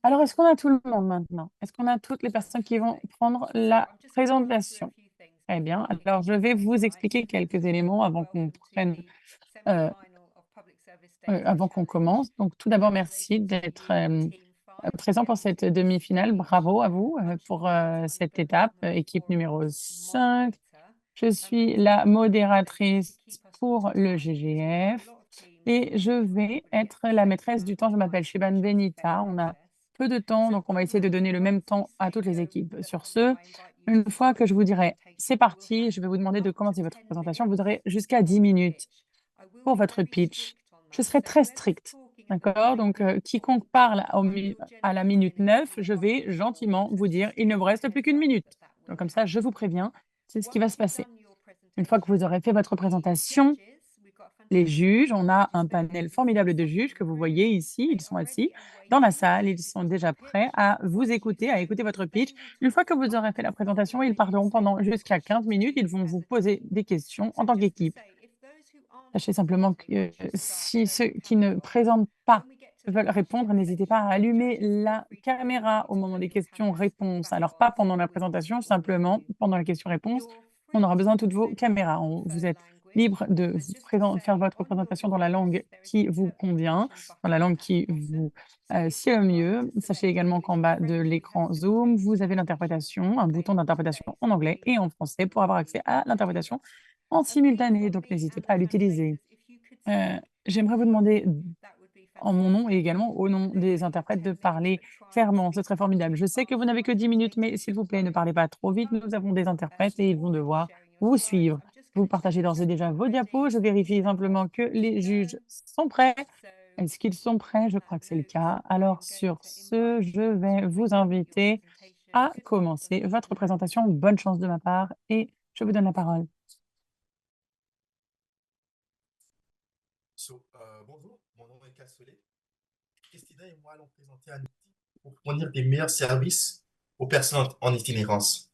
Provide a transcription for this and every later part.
Alors, est-ce qu'on a tout le monde maintenant? Est-ce qu'on a toutes les personnes qui vont prendre la présentation? Très bien. Alors, je vais vous expliquer quelques éléments avant qu'on commence. Donc, tout d'abord, merci d'être présent pour cette demi-finale. Bravo à vous pour cette étape, équipe numéro 5. Je suis la modératrice pour le GGF et je vais être la maîtresse du temps. Je m'appelle Shiban Benita. On a peu de temps, donc on va essayer de donner le même temps à toutes les équipes. Sur ce, une fois que je vous dirai c'est parti, je vais vous demander de commencer votre présentation. Vous aurez jusqu'à 10 minutes pour votre pitch. Je serai très stricte, d'accord? Donc, quiconque parle à la minute 9, je vais gentiment vous dire il ne vous reste plus qu'une minute. Donc, comme ça, je vous préviens, c'est ce qui va se passer. Une fois que vous aurez fait votre présentation, les juges, on a un panel formidable de juges que vous voyez ici, ils sont assis dans la salle, ils sont déjà prêts à vous écouter, à écouter votre pitch. Une fois que vous aurez fait la présentation, ils parleront pendant jusqu'à 15 minutes, ils vont vous poser des questions en tant qu'équipe. Sachez simplement que si ceux qui ne présentent pas veulent répondre, n'hésitez pas à allumer la caméra au moment des questions-réponses. Alors, pas pendant la présentation, simplement pendant la question-réponse, on aura besoin de toutes vos caméras. Vous êtes libre de faire votre présentation dans la langue qui vous convient, dans la langue qui vous sied le mieux. Sachez également qu'en bas de l'écran Zoom, vous avez l'interprétation, un bouton d'interprétation en anglais et en français pour avoir accès à l'interprétation en simultané, donc n'hésitez pas à l'utiliser. Heu, J'aimerais vous demander, en mon nom et également au nom des interprètes, de parler clairement, ce serait formidable. Je sais que vous n'avez que 10 minutes, mais s'il vous plaît, ne parlez pas trop vite. Nous avons des interprètes et ils vont devoir vous suivre. Vous partagez d'ores et déjà vos diapos. Je vérifie simplement que les juges sont prêts. Est-ce qu'ils sont prêts? Je crois que c'est le cas. Alors sur ce, je vais vous inviter à commencer votre présentation. Bonne chance de ma part et je vous donne la parole. Bonjour, mon nom est Cassolet. Christina et moi allons présenter un outil pour fournir des meilleurs services aux personnes en itinérance.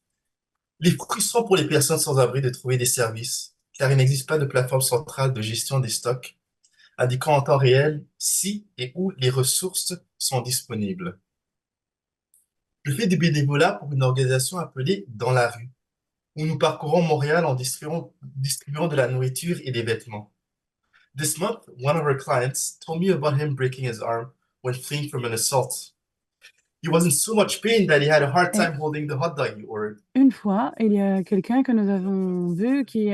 Il est frustrant pour les personnes sans abri de trouver des services, car il n'existe pas de plateforme centrale de gestion des stocks indiquant en temps réel si et où les ressources sont disponibles. Je fais du bénévolat pour une organisation appelée Dans la rue, où nous parcourons Montréal en distribuant de la nourriture et des vêtements. This month, one of our clients told me about him breaking his arm when fleeing from an assault. He was in so much pain that he had a hard Et time holding the hot dog he ordered. une fois, il y a quelqu'un que nous avons vu qui,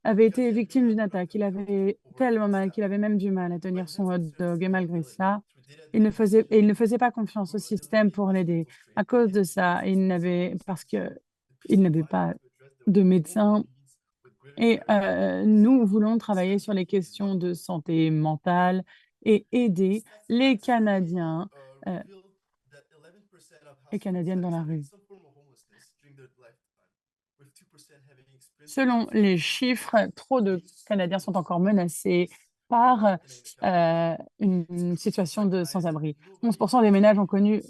avait été victime d'une attaque. Il avait tellement mal qu'il avait même du mal à tenir son hot dog et malgré ça, il ne faisait pas confiance au système pour l'aider. À cause de ça, parce qu'il n'avait pas de médecin et nous voulons travailler sur les questions de santé mentale et aider les Canadiens, heu, et Canadiennes dans la rue. Selon les chiffres, trop de Canadiens sont encore menacés par, une situation de sans-abri. 11 des ménages ont connu,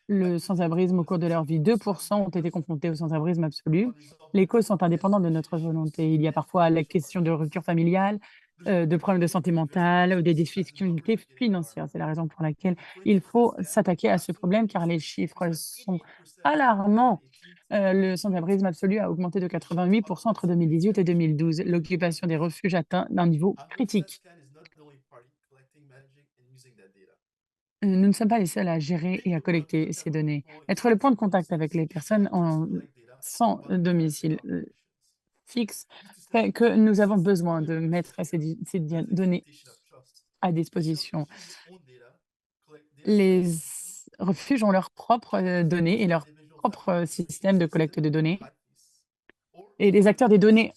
le sans-abrisme au cours de leur vie. 2 ont été confrontés au sans-abrisme absolu. Les causes sont indépendantes de notre volonté. Il y a parfois la question de rupture familiale, de problèmes de santé mentale ou des difficultés financières. C'est la raison pour laquelle il faut s'attaquer à ce problème car les chiffres sont alarmants. Le sans-abrisme absolu a augmenté de 88 entre 2018 et 2012. L'occupation des refuges atteint un niveau critique. Nous ne sommes pas les seuls à gérer et à collecter ces données. Être le point de contact avec les personnes sans domicile fixe fait que nous avons besoin de mettre ces données à disposition. Les refuges ont leurs propres données et leur propre système de collecte de données. Et les acteurs des données,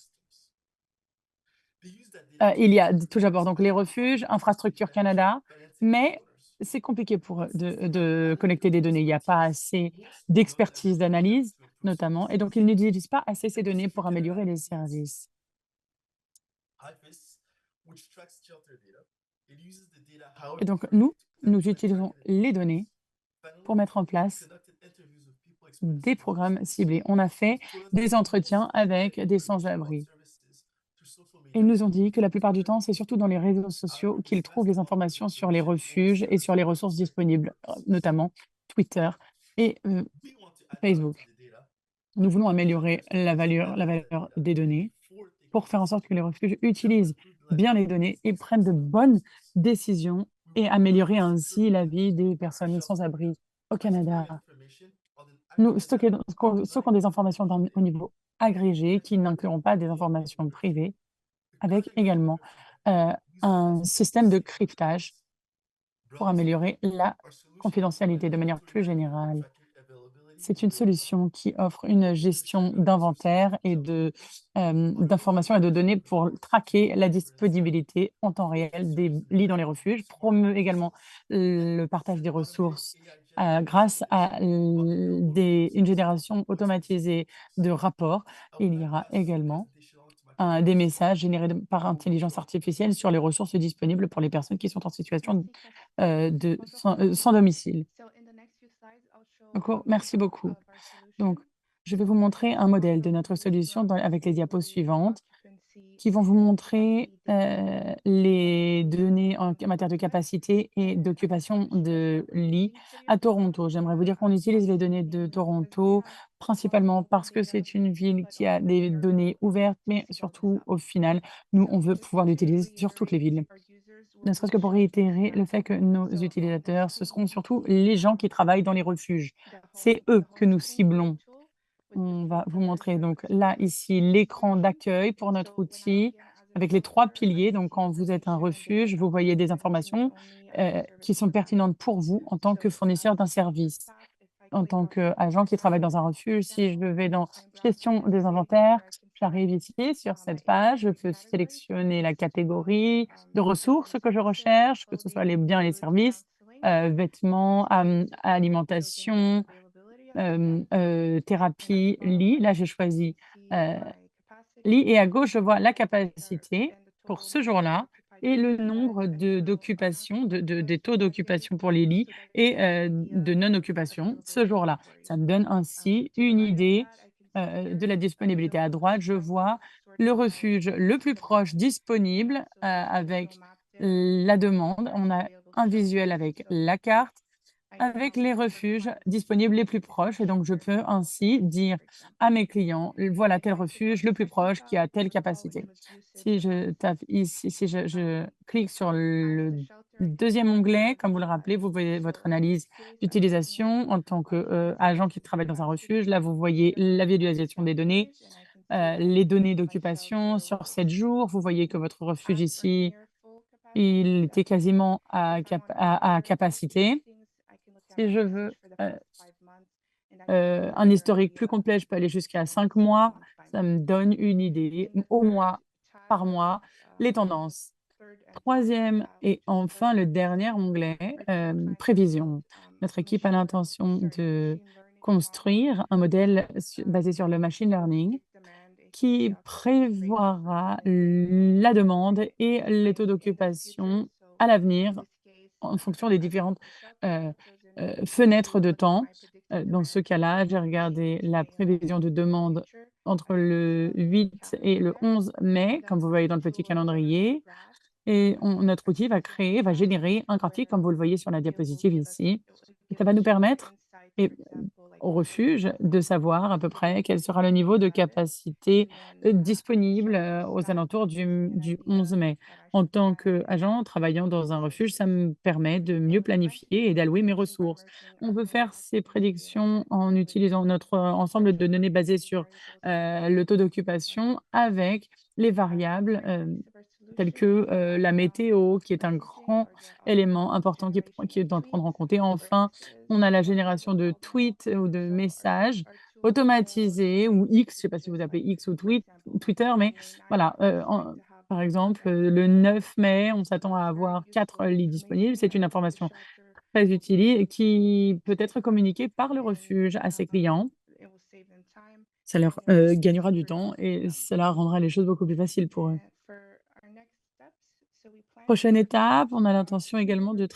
il y a tout d'abord donc les refuges, Infrastructure Canada, mais c'est compliqué pour eux de collecter des données. Il n'y a pas assez d'expertise, d'analyse notamment et donc ils n'utilisent pas assez ces données pour améliorer les services. Et donc nous utilisons les données pour mettre en place des programmes ciblés. On a fait des entretiens avec des sans-abri. Et ils nous ont dit que la plupart du temps, c'est surtout dans les réseaux sociaux qu'ils trouvent les informations sur les refuges et sur les ressources disponibles, notamment Twitter et We want to add value to Facebook. the data Nous voulons to ensure améliorer that refugees la manage that valeur data des données before taking pour faire en decisions sorte que les refuges that utilisent could put bien les données et prennent de lives. bonnes décisions We et want to améliorer ensure secure ainsi la reporting vie des and personnes shelf sans-abri au by storing Canada. information on an Nous aggregated stockons des informations au data niveau agrégé qui n'incluront pas des informations privées, avec également un système de cryptage pour améliorer la Our solution confidentialité de enable manière to plus manage générale. manufacturing availability C'est in une real time. solution qui offre une gestion d'inventaire et d'informations et de données pour traquer la disponibilité en temps réel des lits dans les refuges, promeut également le partage des ressources grâce à une génération automatisée de rapports. Il y aura également des messages générés par intelligence artificielle sur les ressources disponibles pour les personnes qui sont en situation sans domicile. D'accord, merci beaucoup. Donc, je vais vous montrer un modèle de notre solution avec les diapos suivantes qui vont vous montrer les données en matière de capacité et d'occupation de lits à Toronto. J'aimerais vous dire qu'on utilise les données de Toronto principalement parce que c'est une ville qui a des données ouvertes, mais surtout au final, nous, on veut pouvoir l'utiliser sur toutes les villes. Ne serait-ce que pour réitérer le fait que nos utilisateurs, ce seront surtout les gens qui travaillent dans les refuges. C'est eux que nous ciblons. On va vous montrer donc là, ici, l'écran d'accueil pour notre outil avec les 3 piliers. Donc, quand vous êtes un refuge, vous voyez des informations qui sont pertinentes pour vous en tant que fournisseur d'un service. En tant qu'agent qui travaille dans un refuge, si je vais dans gestion des inventaires, j'arrive ici sur cette page, je peux sélectionner la catégorie de ressources que je recherche, que ce soit les biens et les services, vêtements, alimentation, thérapie, lit. Là, j'ai choisi lit et à gauche, je vois la capacité pour ce jour-là et le nombre d'occupations, des taux d'occupation pour les lits et de non-occupation ce jour-là. Ça me donne ainsi une idée de la disponibilité. À droite, je vois le refuge le plus proche disponible avec la demande. On a un visuel avec la carte, avec les refuges disponibles les plus proches et donc je peux ainsi dire à mes clients: «Voilà tel refuge le plus proche qui a telle capacité». Si je tape ici, si je clique sur le deuxième onglet, comme vous le rappelez, vous voyez votre analyse d'utilisation en tant que, agent qui travaille dans un refuge. Là, vous voyez la visualisation des données, les données d'occupation sur 7 jours. Vous voyez que votre refuge ici, il était quasiment à capacité. Si je veux, un historique plus complet, je peux aller jusqu'à 5 mois. Ça me donne une idée, au mois, par mois, les tendances. Troisième et enfin le dernier onglet, prévision. Notre équipe a l'intention de construire un modèle basé sur le machine learning qui prévoira la demande et les taux d'occupation à l'avenir en fonction des différentes, heu fenêtres de temps. Dans ce cas-là, j'ai regardé la prévision de demande entre le 8 et le 11 mai, comme vous voyez dans le petit calendrier et notre outil va générer un graphique comme vous le voyez sur la diapositive ici. Et ça va nous permettre et au refuge de savoir à peu près quel sera le niveau de capacité, disponible, aux alentours du 11 mai. En tant qu'agent travaillant dans un refuge, ça me permet de mieux planifier et d'allouer mes ressources. On peut faire ces prédictions en utilisant notre ensemble de données basées sur, le taux d'occupation avec les variables, telles que, la météo qui est un grand élément important qui est à prendre en compte et enfin, on a la génération de tweets ou de messages automatisés ou X, je ne sais pas si vous appelez X ou Twitter, mais voilà, par exemple, le 9 mai, on s'attend à avoir 4 lits disponibles. C'est une information très utile et qui peut être communiquée par le refuge à ses clients. Ça leur, gagnera du temps et cela rendra les choses beaucoup plus faciles pour eux. Prochaine étape, on a l'intention également de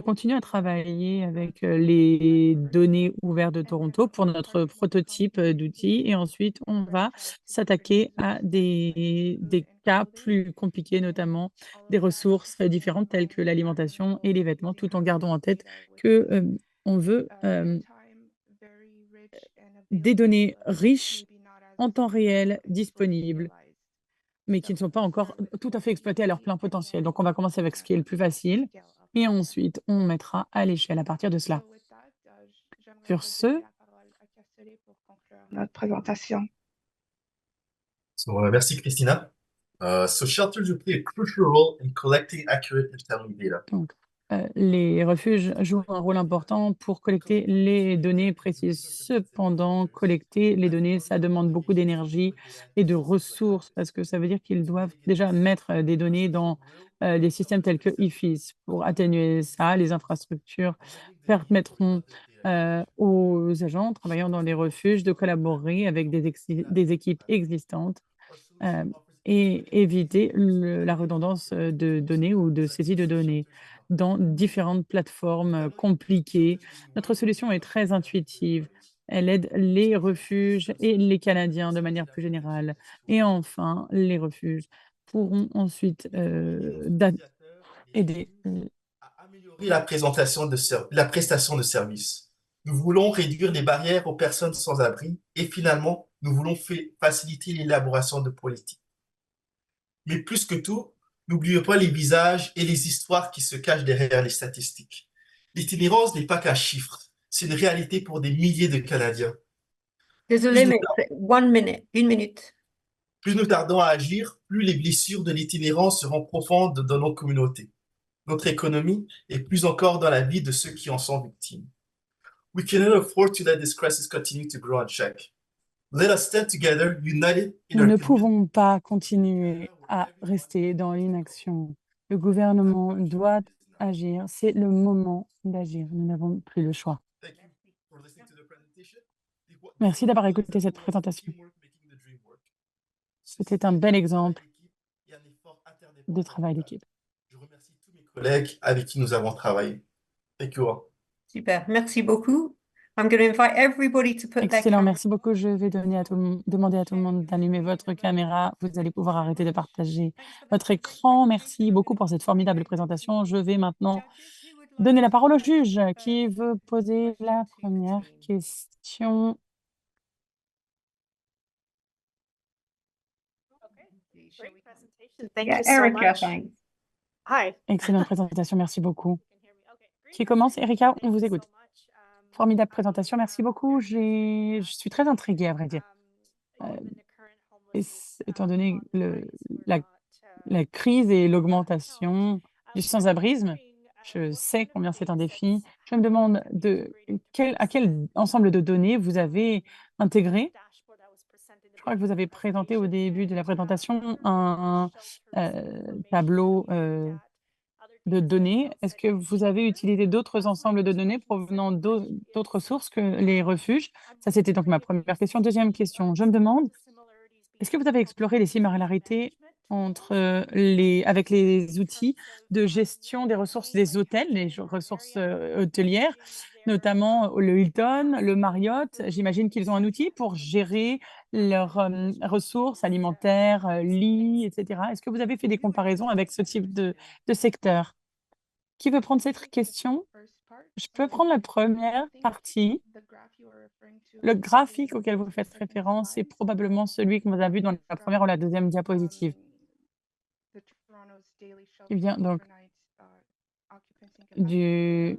continuer à travailler avec, les données ouvertes de Toronto pour notre prototype, d'outil et ensuite on va s'attaquer à des cas plus compliqués, notamment des ressources différentes telles que l'alimentation et les vêtements, tout en gardant en tête que, On veut des données riches en temps réel disponibles, mais qui ne sont pas encore tout à fait exploitées à leur plein potentiel. Donc, on va commencer avec ce qui est le plus facile et ensuite on mettra à l'échelle à partir de cela. Sur ce, Notre présentation. So, merci Christina. So shelters will play a crucial role in collecting accurate and timely data. donc, les refuges jouent un rôle important pour collecter les données précises. Cependant, collecter les données, ça demande beaucoup d'énergie et de ressources parce que ça veut dire qu'ils doivent déjà mettre des données dans des systèmes tels que IFIS. Pour atténuer ça, les infrastructures permettront aux agents travaillant dans les refuges de collaborer avec des équipes existantes euh, et éviter la redondance de données ou de saisie de données dans différentes plateformes compliquées. Notre solution est très intuitive. Elle aide les refuges et les Canadiens de manière plus générale. Et enfin, les refuges pourront ensuite aider. À améliorer la prestation de services. Nous voulons réduire les barrières aux personnes sans abri et finalement, nous voulons faciliter l'élaboration de politiques. Mais plus que tout, n'oubliez pas les visages et les histoires qui se cachent derrière les statistiques. L'itinérance n'est pas qu'un chiffre, c'est une réalité pour des milliers de Canadiens. Désolé, mais une minute. Plus nous tardons à agir, plus les blessures de l'itinérance seront profondes dans nos communautés, notre économie et plus encore dans la vie de ceux qui en sont victimes. We cannot afford to let this crisis continue to grow unchecked. Let us stand together, united in Nous our ne commitment. pouvons pas continuer à rester dans l'inaction. Le gouvernement doit agir. C'est le moment d'agir. Nous n'avons plus le choix. Thank you for listening to the presentation. Merci d'avoir écouté cette présentation. C'était un bel exemple de travail d'équipe. Je remercie tous mes collègues avec qui nous avons travaillé. Thank you all. Super, merci beaucoup. I'm going to invite everybody to put their Excellent, camera. merci beaucoup. Je vais demander à tout le monde d'allumer votre caméra. Vous allez pouvoir arrêter de partager votre écran. Merci beaucoup pour cette formidable présentation. Je vais maintenant donner la parole au juge qui veut poser la première question. Yeah, Erica, thanks. Hi. Excellente présentation, merci beaucoup. Qui commence? Erika, on vous écoute. Formidable présentation, merci beaucoup. Je suis très intriguée, à vrai dire. Étant donné la crise et l'augmentation du sans-abrisme, je sais combien c'est un défi. Je me demande à quel ensemble de données vous avez intégré. Je crois que vous avez présenté au début de la présentation un tableau de données. Est-ce que vous avez utilisé d'autres ensembles de données provenant d'autres sources que les refuges? Ça, c'était donc ma première question. Deuxième question, je me demande, est-ce que vous avez exploré les similarités avec les outils de gestion des ressources des hôtels, les ressources hôtelières, notamment le Hilton, le Marriott? J'imagine qu'ils ont un outil pour gérer leurs ressources alimentaires, lits, etc. Est-ce que vous avez fait des comparaisons avec ce type de secteur? Qui veut prendre cette question? Je peux prendre la première partie. Le graphique auquel vous faites référence est probablement celui que vous avez vu dans la première ou la deuxième diapositive. Qui vient donc des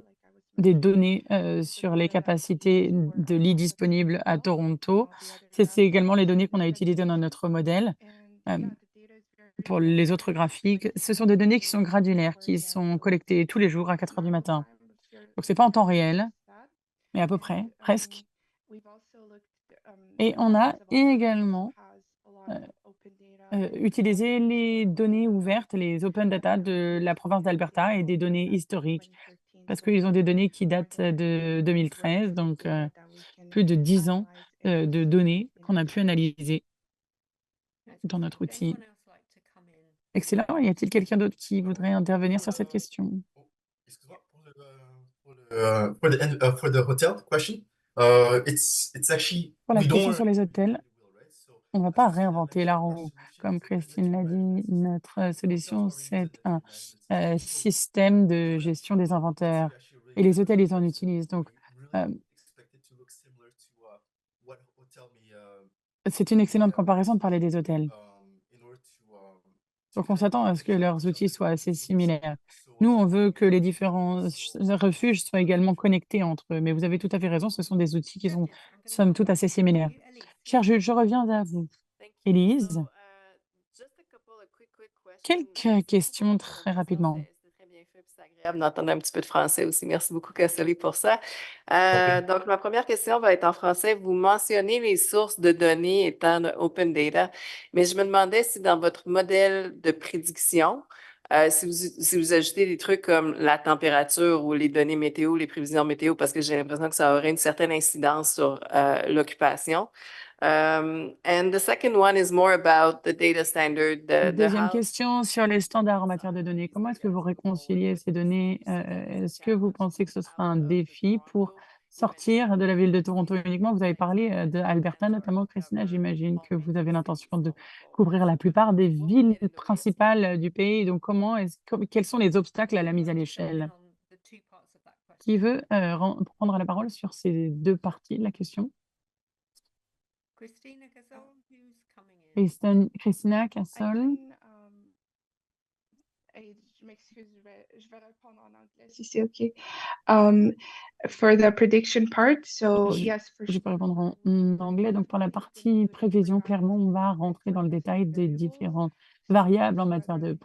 données sur les capacités de lits disponibles à Toronto. C'est également les données qu'on a utilisées dans notre modèle. Pour les autres graphiques, ce sont des données qui sont granulaires, qui sont collectées tous les jours à 4 heures du matin. Donc, ce n'est pas en temps réel, mais à peu près, presque. Et on a également utilisé les données ouvertes, les open data de la province d'Alberta et des données historiques, parce qu'ils ont des données qui datent de 2013, donc plus de 10 ans de données qu'on a pu analyser dans notre outil. Excellent. Y a-t-il quelqu'un d'autre qui voudrait intervenir sur cette question? Excuse-moi, for the hotel question, it's actually Pour la we question don't. sur les hôtels, on ne va pas réinventer la roue. Comme Christine l'a dit, notre solution, c'est un système de gestion des inventaires. Et les hôtels, ils en utilisent. Donc, C'est une excellente comparaison de parler des hôtels. Donc, on s'attend à ce que leurs outils soient assez similaires. Nous, on veut que les différents refuges soient également connectés entre eux. Mais vous avez tout à fait raison, ce sont des outils qui sont, somme toute, assez similaires. Cher Jules, je reviens vers vous. Élise, quelques questions très rapidement. C'est très bien fait, puis c'est agréable d'entendre un petit peu de français aussi. Merci beaucoup, Cassoli, pour ça. Donc, ma première question va être en français. Vous mentionnez les sources de données étant de open data, mais je me demandais si dans votre modèle de prédiction, si vous ajoutez des trucs comme la température ou les données météo, les prévisions météo, parce que j'ai l'impression que ça aurait une certaine incidence sur l'occupation. And the second one is more about the data standard. Deuxième question sur les standards en matière de données. Comment est-ce que vous réconciliez ces données? Est-ce que vous pensez que ce sera un défi pour sortir de la ville de Toronto uniquement? Vous avez parlé de Alberta, notamment, Christina. J'imagine que vous avez l'intention de couvrir la plupart des villes principales du pays. Donc, quels sont les obstacles à la mise à l'échelle? Qui veut prendre la parole sur ces deux parties de la question? Christina Cassol. Je m'excuse, je vais répondre en anglais si c'est OK. For the prediction part, so yes, for Je peux répondre en anglais. Donc, pour la partie prévision, clairement, on va rentrer dans le détail des différentes variables en matière de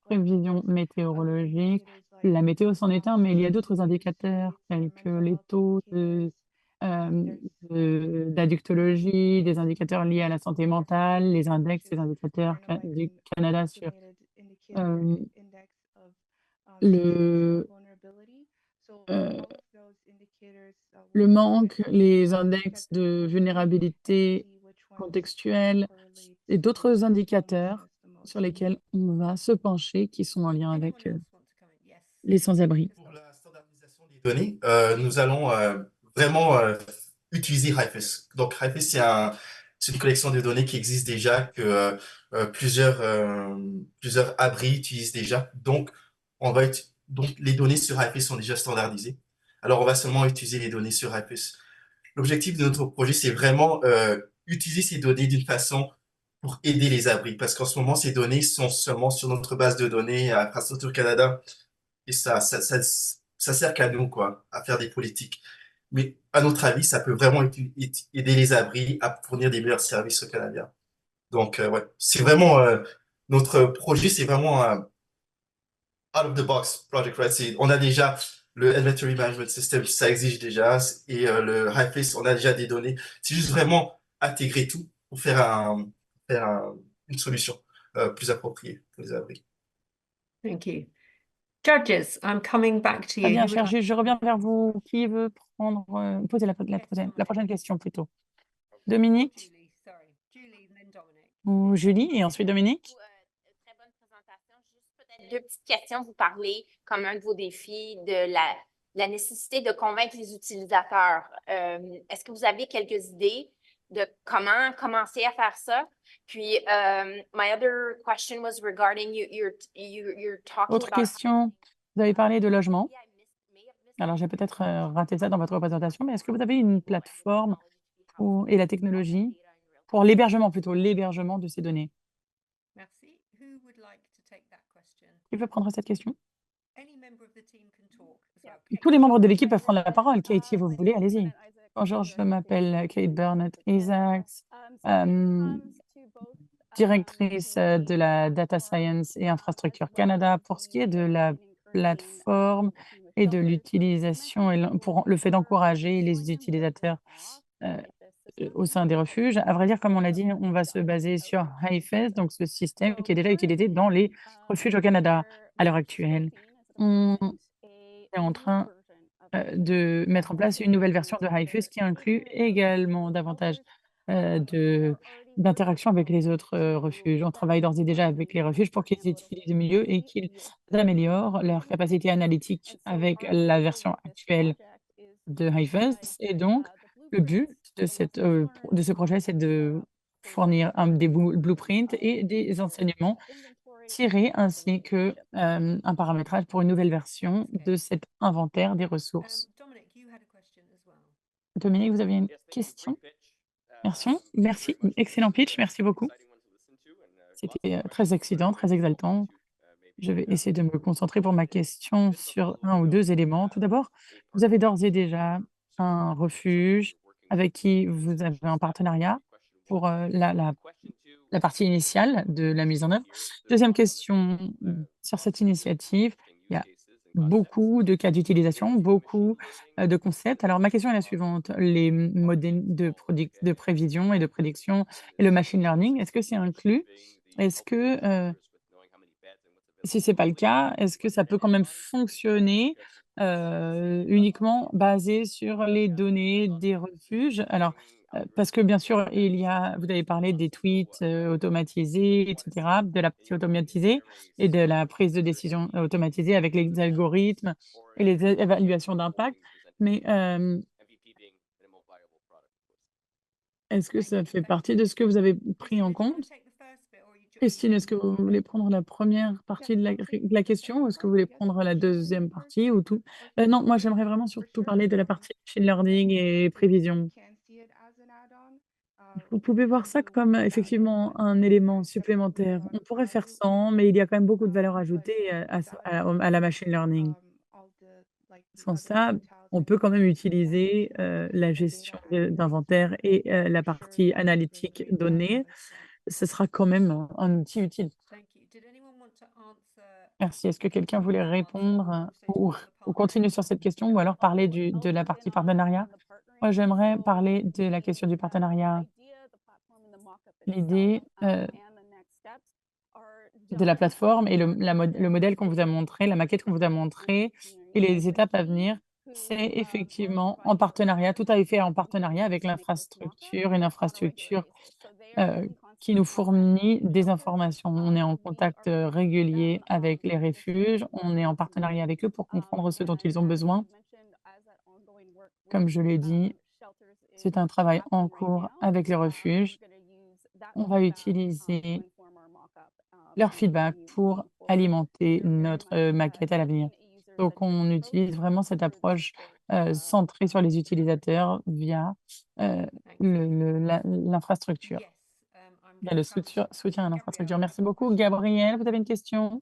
prévision météorologique. La météo c'en est un, mais il y a d'autres indicateurs tels que les taux d'addictologie, des indicateurs liés à la santé mentale, les index, les indicateurs du Canada sur le manque, les index de vulnérabilité contextuelle et d'autres indicateurs sur lesquels on va se pencher qui sont en lien avec les sans-abri. Pour la standardisation des données, nous allons vraiment utiliser HIFIS. Donc, HIFIS, c'est une collection de données qui existe déjà, que plusieurs abris utilisent déjà. Donc, les données sur HIFIS sont déjà standardisées. Alors, on va seulement utiliser les données sur HIFIS. L'objectif de notre projet, c'est vraiment utiliser ces données d'une façon pour aider les abris, parce qu'en ce moment, ces données sont seulement sur notre base de données à Infrastructure Canada, et ça sert qu'à nous, quoi, à faire des politiques. Mais à notre avis, ça peut vraiment aider les abris à fournir des meilleurs services aux Canadiens. Donc, ouais, c'est vraiment notre projet, c'est vraiment un out of the box project, right? On a déjà le Inventory Management System, ça existe déjà, et le HIFIS, on a déjà des données. C'est juste vraiment intégrer tout pour faire une solution plus appropriée pour les abris. Thank you. Judges, I'm coming back to you. Très bien, Who would cher like- juge, je reviens vers vous. Qui veut poser la prochaine question plutôt? Dominique Julie, sorry. Julie, then Dominic. ou Julie et ensuite Dominique? Très bonne présentation. Juste peut-être deux petites questions. Vous parlez comme un de vos défis de la nécessité de convaincre les utilisateurs. Est-ce que vous avez quelques idées de comment commencer à faire ça? Puis, my other question was regarding you're talking Autre about. question, vous avez parlé de logement. Maybe I missed Alors, j'ai peut-être raté ça dans votre présentation, mais est-ce que vous avez une plateforme et la technologie pour l'hébergement plutôt, l'hébergement de ces données? Merci. Who would like to take that question? Qui veut prendre cette question? Any member of the team can talk as well. Tous les membres de l'équipe peuvent prendre la parole. Kate, si vous voulez, allez-y. Bonjour, je m'appelle Kate Burnett Isaacs, directrice de la Data Science et Infrastructure Canada. Pour ce qui est de la plateforme et de l'utilisation et pour le fait d'encourager les utilisateurs au sein des refuges, à vrai dire, comme on l'a dit, on va se baser sur HIFIS, donc ce système qui est déjà utilisé dans les refuges au Canada à l'heure actuelle. On est en train de mettre en place une nouvelle version de HIFIS qui inclut également davantage d'interaction avec les autres refuges. On travaille d'ores et déjà avec les refuges pour qu'ils utilisent mieux et qu'ils améliorent leur capacité analytique avec la version actuelle de HIFIS. Et donc, le but de ce projet, c'est de fournir des blueprints et des enseignements tirés ainsi que un paramétrage pour une nouvelle version de cet inventaire des ressources. Dominic, you had a question. Dominique, vous aviez une question? Merci. Excellent pitch, merci beaucoup. C'était très excitant, très exaltant. Je vais essayer de me concentrer pour ma question sur un ou deux éléments. Tout d'abord, vous avez d'ores et déjà un refuge avec qui vous avez un partenariat pour la partie initiale de la mise en œuvre. Deuxième question, sur cette initiative, il y a beaucoup de cas d'utilisation, beaucoup de concepts. Alors, ma question est la suivante. Les modèles de prévision et de prédiction et le machine learning, est-ce que c'est inclus? Est-ce que, si c'est pas le cas, est-ce que ça peut quand même fonctionner, uniquement basé sur les données des refuges? Alors, parce que bien sûr, vous avez parlé des tweets, automatisés et cetera, de la partie automatisée et de la prise de décision automatisée avec les algorithmes et les évaluations d'impact. Mais, est-ce que ça fait partie de ce que vous avez pris en compte? Christine, est-ce que vous voulez prendre la première partie de la question ou est-ce que vous voulez prendre la deuxième partie ou tout? Non, moi j'aimerais vraiment surtout parler de la partie machine learning et prévision. Vous pouvez voir ça comme effectivement un élément supplémentaire. On pourrait faire sans, mais il y a quand même beaucoup de valeur ajoutée, à la machine learning. Sans ça, on peut quand même utiliser, la gestion d'inventaire et la partie analytique données. Ce sera quand même un outil utile. Merci. Est-ce que quelqu'un voulait répondre ou continuer sur cette question ou alors parler de la partie partenariat? Moi, j'aimerais parler de la question du partenariat. L'idée, de la plateforme et le modèle qu'on vous a montré, la maquette qu'on vous a montrée et les étapes à venir, c'est effectivement en partenariat, tout a été fait en partenariat avec l'infrastructure, une infrastructure, qui nous fournit des informations. On est en contact, régulier avec les refuges, on est en partenariat avec eux pour comprendre ce dont ils ont besoin. Comme je l'ai dit, c'est un travail en cours avec les refuges. On va utiliser leur feedback pour alimenter notre, maquette à l'avenir. Donc on utilise vraiment cette approche, centrée sur les utilisateurs via, l'infrastructure, via le soutien à l'infrastructure. Merci beaucoup. Gabriel, vous avez une question?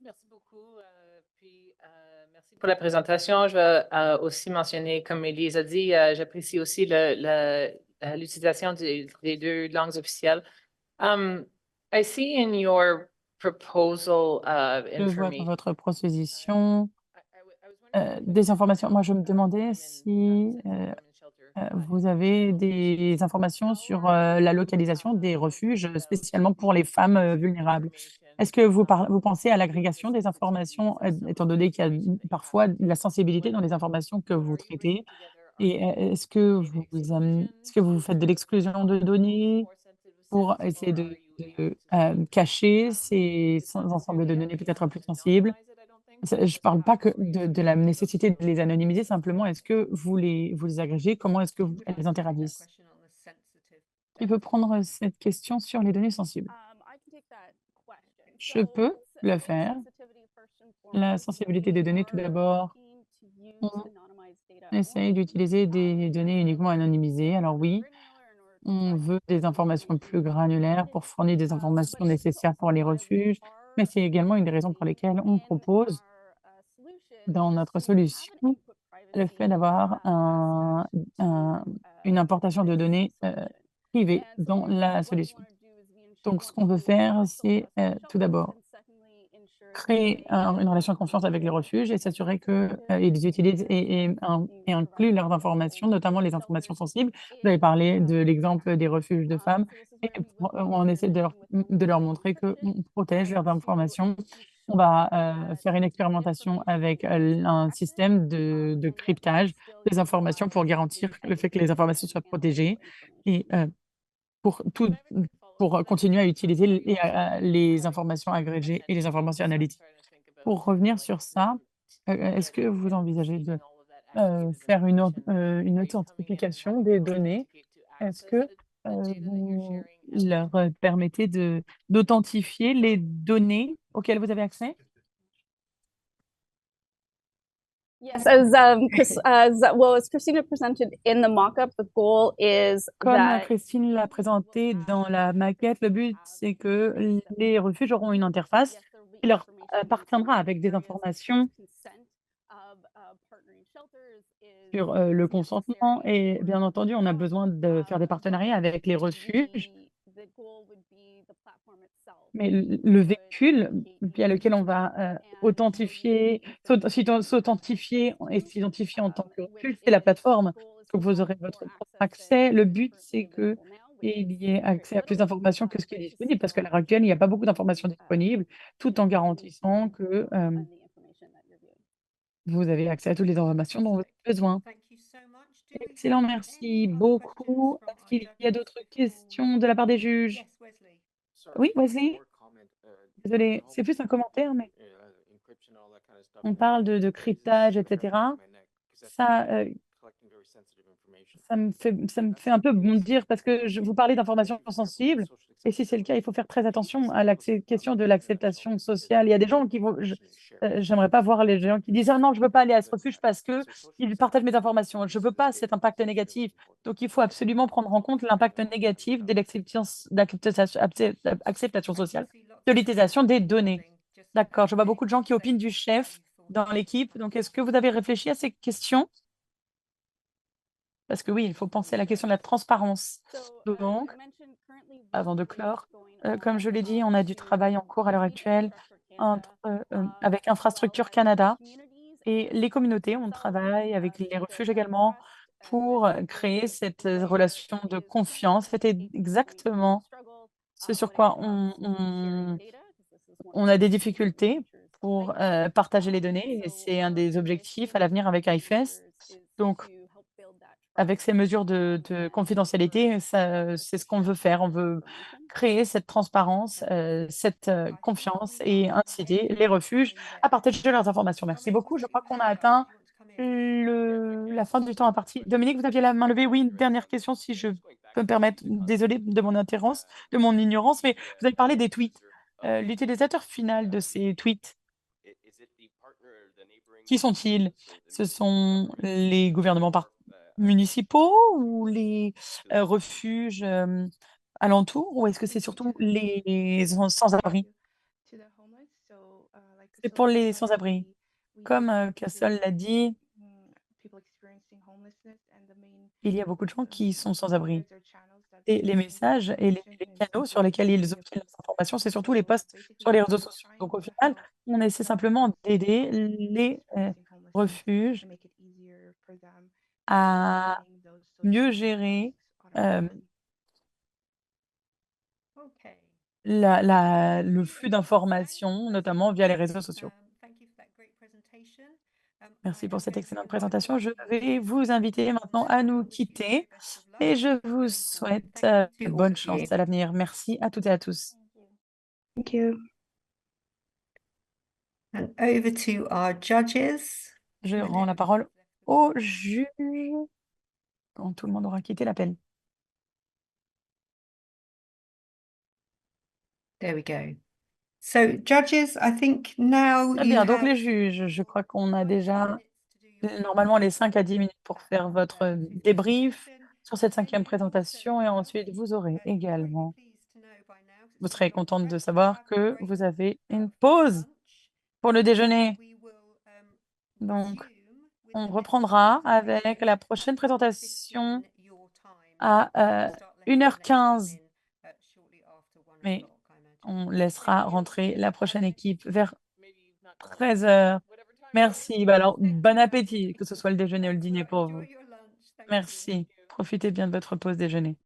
Merci beaucoup. Merci pour la présentation. Je vais aussi mentionner, comme Élise a dit, j'apprécie aussi l'utilisation des deux langues officielles. I see in your proposal Je vois dans votre proposition, des informations. Moi, je me demandais si, vous avez des informations sur, la localisation des refuges, spécialement pour les femmes, vulnérables. Est-ce que vous pensez à l'agrégation des informations, étant donné qu'il y a parfois de la sensibilité dans les informations que vous traitez? Et est-ce que vous faites de l'exclusion de données pour essayer de cacher ces ensembles de données peut-être plus sensibles? Je ne parle pas que de la nécessité de les anonymiser, simplement, est-ce que vous les agrégez? Comment est-ce que elles interagissent? Qui peut prendre cette question sur les données sensibles? Je peux le faire. La sensibilité des données, tout d'abord, on essaye d'utiliser des données uniquement anonymisées. Alors oui, on veut des informations plus granulaires pour fournir des informations nécessaires pour les refuges, mais c'est également une des raisons pour lesquelles on propose dans notre solution le fait d'avoir une importation de données, privées dans la solution. Donc ce qu'on veut faire, c'est, tout d'abord créer une relation de confiance avec les refuges et s'assurer que, ils utilisent et incluent leurs informations, notamment les informations sensibles. Vous avez parlé de l'exemple des refuges de femmes et on essaie de leur montrer qu'on protège leurs informations. On va, faire une expérimentation avec, un système de cryptage des informations pour garantir le fait que les informations soient protégées et pour tout pour continuer à utiliser les informations agrégées et les informations analytiques. Pour revenir sur ça, est-ce que vous envisagez de, faire une authentification des données? Est-ce que, vous leur, permettez d'authentifier les données auxquelles vous avez accès? Yes, as Christina presented in the mock-up, the goal is Comme that Christine l'a présenté dans la maquette, le but, c'est que les refuges auront une interface qui leur appartiendra avec des informations sur le consentement. Et bien entendu, on a besoin de faire des partenariats avec les refuges. Mais le véhicule via lequel on va s'authentifier et s'identifier en tant que refuge, c'est la plateforme. Donc, vous aurez votre propre accès. Le but, c'est qu'il y ait accès à plus d'informations que ce qui est disponible, parce qu'à l'heure actuelle, il n'y a pas beaucoup d'informations disponibles, tout en garantissant que vous avez accès à toutes les informations dont vous avez besoin. Excellent, merci beaucoup. Est-ce qu'il y a d'autres questions de la part des juges? Oui, Wesley? Désolé, c'est plus un commentaire, mais on parle de cryptage, etc. Ça, ça me fait un peu bondir parce que vous parlez d'informations sensibles. Et si c'est le cas, il faut faire très attention à la question de l'acceptation sociale. Il y a des gens qui vont. J'aimerais pas voir les gens qui disent: ah non, je veux pas aller à ce refuge parce que ils partagent mes informations. Je veux pas cet impact négatif. Donc, il faut absolument prendre en compte l'impact négatif de l'acceptation sociale, de l'utilisation des données. D'accord, je vois beaucoup de gens qui opinent du chef dans l'équipe. Donc, est-ce que vous avez réfléchi à ces questions? Parce que oui, il faut penser à la question de la transparence. Donc, avant de clore, comme je l'ai dit, on a du travail en cours à l'heure actuelle avec Infrastructure Canada et les communautés. On travaille avec les refuges également pour créer cette relation de confiance. C'était exactement ce sur quoi on a des difficultés pour partager les données. Et c'est un des objectifs à l'avenir avec IFES. Donc, avec ces mesures de confidentialité, c'est ce qu'on veut faire. On veut créer cette transparence, cette confiance et inciter les refuges à partager leurs informations. Merci beaucoup. Je crois qu'on a atteint la fin du temps imparti. Dominique, vous aviez la main levée. Oui, une dernière question, si je peux me permettre. Désolée de mon ignorance, mais vous avez parlé des tweets. L'utilisateur final de ces tweets, qui sont-ils? Ce sont les gouvernements municipaux ou les refuges alentours, ou est-ce que c'est surtout les sans-abri? C'est pour les sans-abri. Comme Cassol l'a dit, il y a beaucoup de gens qui sont sans-abri. Et les messages et les canaux sur lesquels ils obtiennent les informations, c'est surtout les posts sur les réseaux sociaux. Donc au final, on essaie simplement d'aider les refuges à mieux gérer le flux d'informations, notamment via les réseaux sociaux. Merci pour cette excellente présentation. Je vais vous inviter maintenant à nous quitter et je vous souhaite bonne chance à l'avenir. Merci à toutes et à tous. Thank you. And over to our judges. Je rends la parole au juge quand tout le monde aura quitté l'appel. There we go. So, judges, I think now Très you bien, donc have les juges, je crois qu'on a déjà normalement les 5 à 10 minutes pour faire votre débrief sur cette 5e présentation et ensuite vous aurez également, vous serez contente de savoir que vous avez une pause pour le déjeuner. Donc, on reprendra avec la prochaine présentation à 1h15. Mais on laissera rentrer la prochaine équipe vers 13h. Merci. Bah alors, bon appétit, que ce soit le déjeuner ou le dîner pour vous. Merci. Profitez bien de votre pause déjeuner.